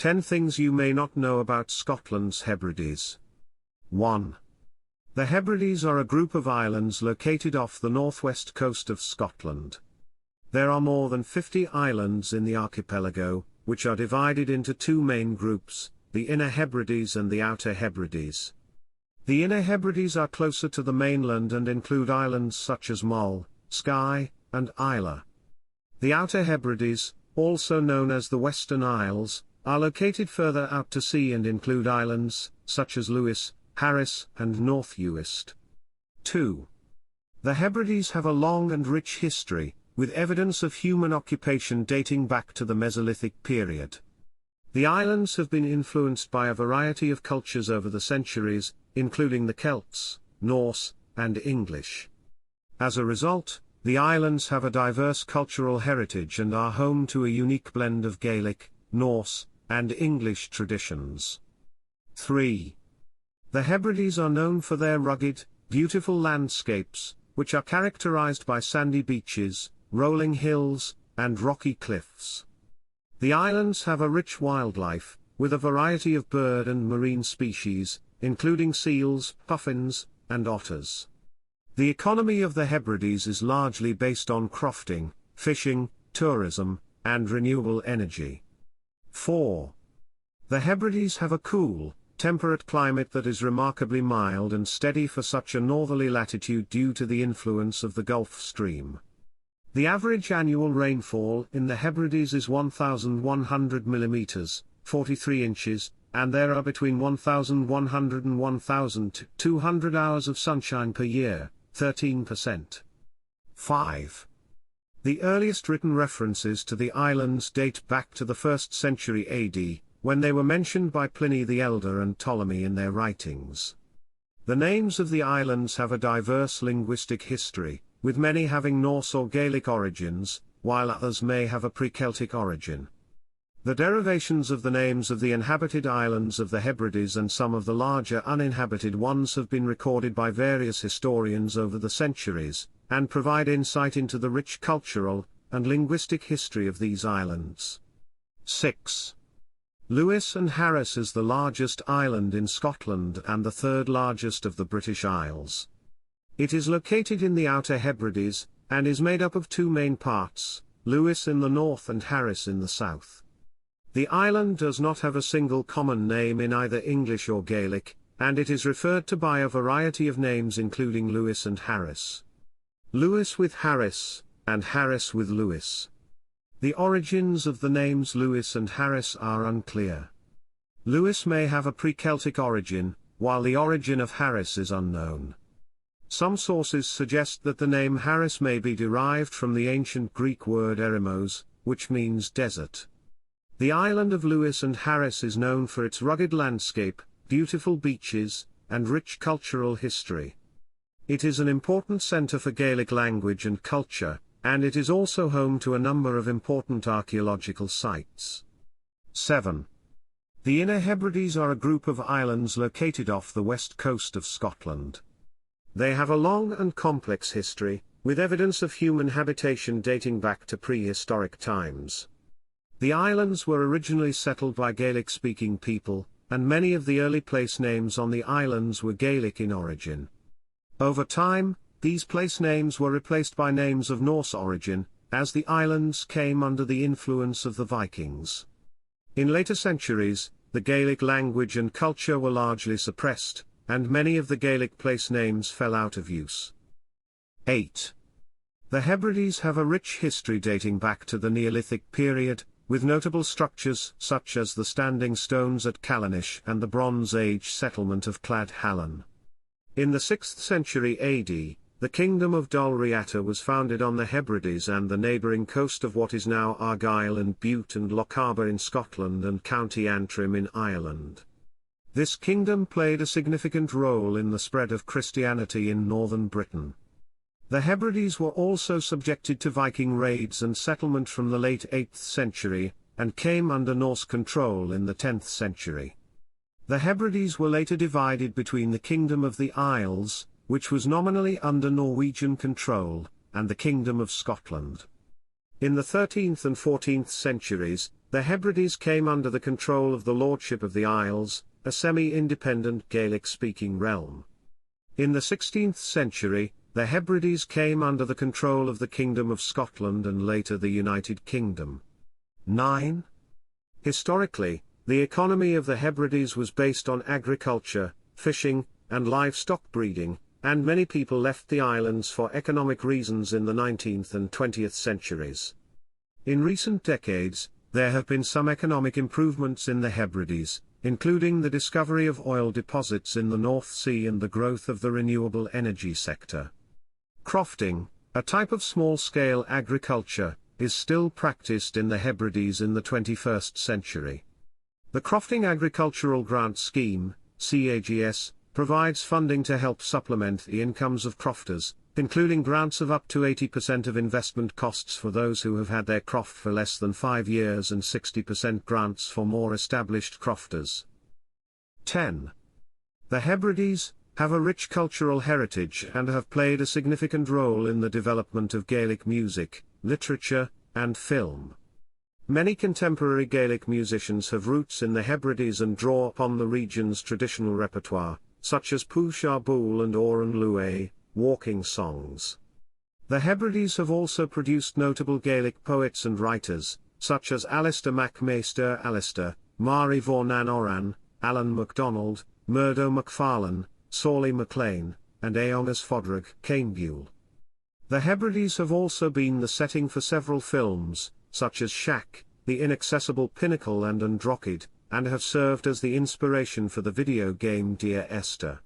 10 things you may not know about Scotland's Hebrides. 1. The Hebrides are a group of islands located off the northwest coast of Scotland. There are more than 50 islands in the archipelago, which are divided into two main groups, the Inner Hebrides and the Outer Hebrides. The Inner Hebrides are closer to the mainland and include islands such as Mull, Skye, and Islay. The Outer Hebrides, also known as the Western Isles, are located further out to sea and include islands such as Lewis, Harris, and North Uist. 2. The Hebrides have a long and rich history, with evidence of human occupation dating back to the Mesolithic period. The islands have been influenced by a variety of cultures over the centuries, including the Celts, Norse, and English. As a result, the islands have a diverse cultural heritage and are home to a unique blend of Gaelic, Norse, and English traditions. 3. The Hebrides are known for their rugged, beautiful landscapes, which are characterized by sandy beaches, rolling hills, and rocky cliffs. The islands have a rich wildlife, with a variety of bird and marine species, including seals, puffins, and otters. The economy of the Hebrides is largely based on crofting, fishing, tourism, and renewable energy. 4. The Hebrides have a cool, temperate climate that is remarkably mild and steady for such a northerly latitude due to the influence of the Gulf Stream. The average annual rainfall in the Hebrides is 1,100 mm, 43 inches, and there are between 1,100 and 1,200 hours of sunshine per year, 13%. 5. The earliest written references to the islands date back to the 1st century AD, when they were mentioned by Pliny the Elder and Ptolemy in their writings. The names of the islands have a diverse linguistic history, with many having Norse or Gaelic origins, while others may have a pre-Celtic origin. The derivations of the names of the inhabited islands of the Hebrides and some of the larger uninhabited ones have been recorded by various historians over the centuries, and provide insight into the rich cultural and linguistic history of these islands. 6. Lewis and Harris is the largest island in Scotland and the third largest of the British Isles. It is located in the Outer Hebrides, and is made up of two main parts, Lewis in the north and Harris in the south. The island does not have a single common name in either English or Gaelic, and it is referred to by a variety of names including Lewis and Harris. Lewis with Harris, and Harris with Lewis. The origins of the names Lewis and Harris are unclear. Lewis may have a pre-Celtic origin, while the origin of Harris is unknown. Some sources suggest that the name Harris may be derived from the ancient Greek word eremos, which means desert. The island of Lewis and Harris is known for its rugged landscape, beautiful beaches, and rich cultural history. It is an important centre for Gaelic language and culture, and it is also home to a number of important archaeological sites. 7. The Inner Hebrides are a group of islands located off the west coast of Scotland. They have a long and complex history, with evidence of human habitation dating back to prehistoric times. The islands were originally settled by Gaelic-speaking people, and many of the early place names on the islands were Gaelic in origin. Over time, these place names were replaced by names of Norse origin, as the islands came under the influence of the Vikings. In later centuries, the Gaelic language and culture were largely suppressed, and many of the Gaelic place names fell out of use. 8. The Hebrides have a rich history dating back to the Neolithic period, with notable structures such as the standing stones at Callanish and the Bronze Age settlement of Cladhallen. In the 6th century AD, the kingdom of Dalriata was founded on the Hebrides and the neighbouring coast of what is now Argyll and Bute and Lochaber in Scotland and County Antrim in Ireland. This kingdom played a significant role in the spread of Christianity in northern Britain. The Hebrides were also subjected to Viking raids and settlement from the late 8th century, and came under Norse control in the 10th century. The Hebrides were later divided between the Kingdom of the Isles, which was nominally under Norwegian control, and the Kingdom of Scotland. In the 13th and 14th centuries, the Hebrides came under the control of the Lordship of the Isles, a semi-independent Gaelic-speaking realm. In the 16th century, the Hebrides came under the control of the Kingdom of Scotland and later the United Kingdom. 9. Historically, the economy of the Hebrides was based on agriculture, fishing, and livestock breeding, and many people left the islands for economic reasons in the 19th and 20th centuries. In recent decades, there have been some economic improvements in the Hebrides, including the discovery of oil deposits in the North Sea and the growth of the renewable energy sector. Crofting, a type of small-scale agriculture, is still practiced in the Hebrides in the 21st century. The Crofting Agricultural Grant Scheme, CAGS, provides funding to help supplement the incomes of crofters, including grants of up to 80% of investment costs for those who have had their croft for less than 5 years and 60% grants for more established crofters. 10. The Hebrides have a rich cultural heritage and have played a significant role in the development of Gaelic music, literature, and film. Many contemporary Gaelic musicians have roots in the Hebrides and draw upon the region's traditional repertoire, such as Púshar Búil and Oran Lué, walking songs. The Hebrides have also produced notable Gaelic poets and writers, such as Alistair MacMaster Alistair, Mari Vornan Oran, Alan MacDonald, Murdo MacFarlane, Sorley MacLean, and Aongas Fodreg Cainbuil. The Hebrides have also been the setting for several films, such as Shack, The Inaccessible Pinnacle and Androchid, and have served as the inspiration for the video game Dear Esther.